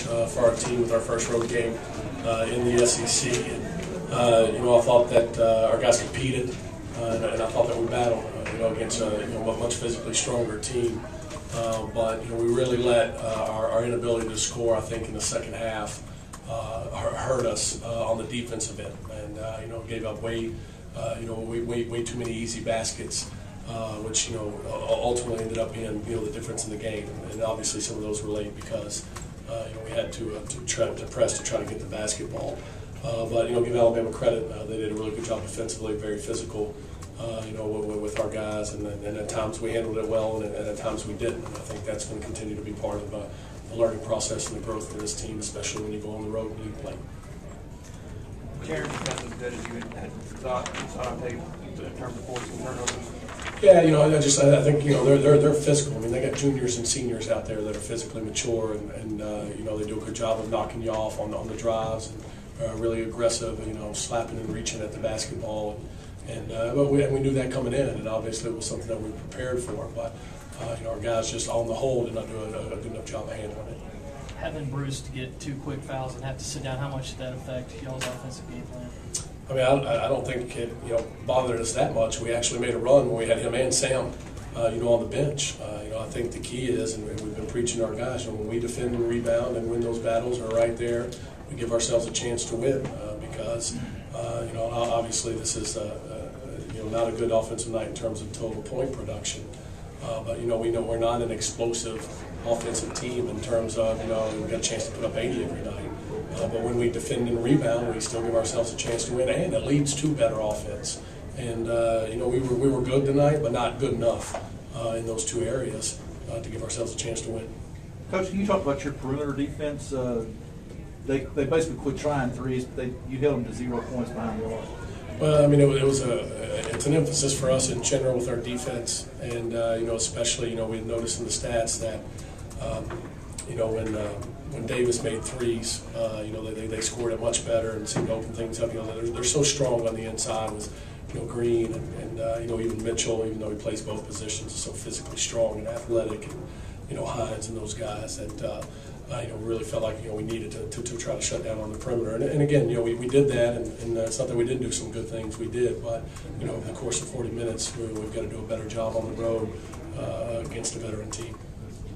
challenge for our team with our first road game in the SEC. And, I thought that our guys competed, and I thought that we battled, against a much physically stronger team. But we really let our inability to score, I think, in the second half hurt us on the defensive end, and gave up way too many easy baskets, which ultimately ended up being the difference in the game. And obviously some of those were late because we had to press to try to get the basketball. But give Alabama credit; they did a really good job defensively, very physical. With our guys, and at times we handled it well, and at times we didn't. And I think that's going to continue to be part of the learning process and the growth of this team, especially when you go on the road and you play. Darrin, as good as you had thought in terms of forcing turnovers. Yeah, I think they're physical. I mean, they got juniors and seniors out there that are physically mature, and they do a good job of knocking you off on the drives, and really aggressive, slapping and reaching at the basketball. But we knew that coming in, and obviously it was something that we prepared for. But our guys just on the whole did not do a good enough job of handling it. Having Bruce to get 2 quick fouls and have to sit down, how much did that affect y'all's offensive game plan? I mean, I don't think it bothered us that much. We actually made a run when we had him and Sam, on the bench. I think the key is, and we've been preaching to our guys, when we defend and rebound and win those battles are right there, we give ourselves a chance to win because obviously this is not a good offensive night in terms of total point production. But we know we're not an explosive offensive team in terms of we got a chance to put up 80 every night. But when we defend and rebound, we still give ourselves a chance to win, and it leads to better offense. And we were good tonight, but not good enough in those 2 areas to give ourselves a chance to win. Coach, can you talk about your perimeter defense? They basically quit trying threes, but you held them to 0 points behind the arc. Well, I mean, it's an emphasis for us in general with our defense, and especially we noticed in the stats that when Davis made threes, they scored it much better and seemed to open things up. They're so strong on the inside with Green and even Mitchell, even though he plays both positions, is so physically strong and athletic, and Hines and those guys that. Really felt like we needed to try to shut down on the perimeter, and again we did that, and it's not that we didn't do some good things, we did, but over the course of 40 minutes we've got to do a better job on the road against a veteran team.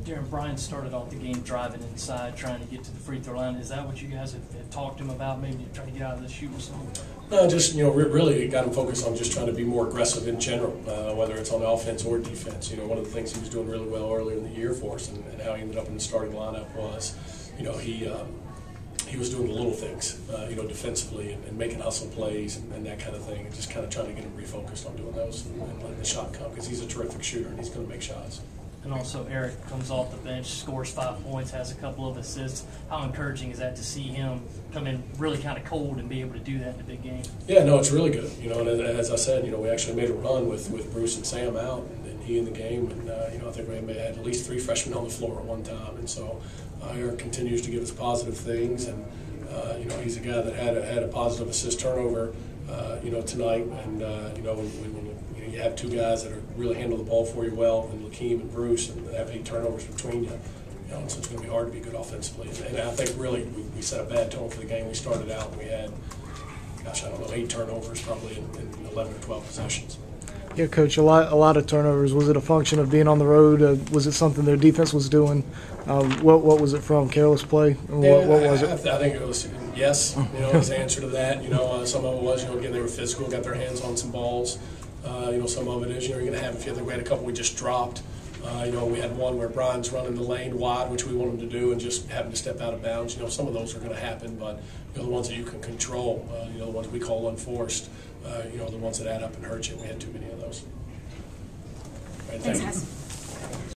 Darrin, Brian started off the game driving inside, trying to get to the free throw line. Is that what you guys have talked to him about? Maybe trying to get out of the shoot or something? No, just really got him focused on just trying to be more aggressive in general, whether it's on offense or defense. One of the things he was doing really well earlier in the year for us, and how he ended up in the starting lineup was, he was doing the little things, defensively and making hustle plays and that kind of thing, and just kind of trying to get him refocused on doing those and letting the shot come, because he's a terrific shooter and he's going to make shots. And also Eric comes off the bench, scores 5 points, has a couple of assists. How encouraging is that to see him come in really kind of cold and be able to do that in a big game? Yeah, no, it's really good. And as I said, we actually made a run with Bruce and Sam out, and he in the game, and I think we had at least 3 freshmen on the floor at one time, and so Eric continues to give us positive things, and he's a guy that had a positive assist turnover, tonight, and when you have 2 guys that are really handle the ball for you well, and Lakeem and Bruce, and have 8 turnovers between you, so it's going to be hard to be good offensively. And I think really we set a bad tone for the game. We started out and we had, 8 turnovers probably in 11 or 12 possessions. Yeah, Coach, a lot of turnovers. Was it a function of being on the road? Was it something their defense was doing? What was it from? Careless play? What was it? I think it was yes. His answer to that. Some of it was again they were physical, got their hands on some balls. Some of it is you're going to have. If we had a couple we just dropped. We had one where Brian's running the lane wide, which we want him to do, and just having to step out of bounds. Some of those are going to happen, but the ones that you can control, the ones we call unforced, the ones that add up and hurt you. We had too many of those. All right, thank you.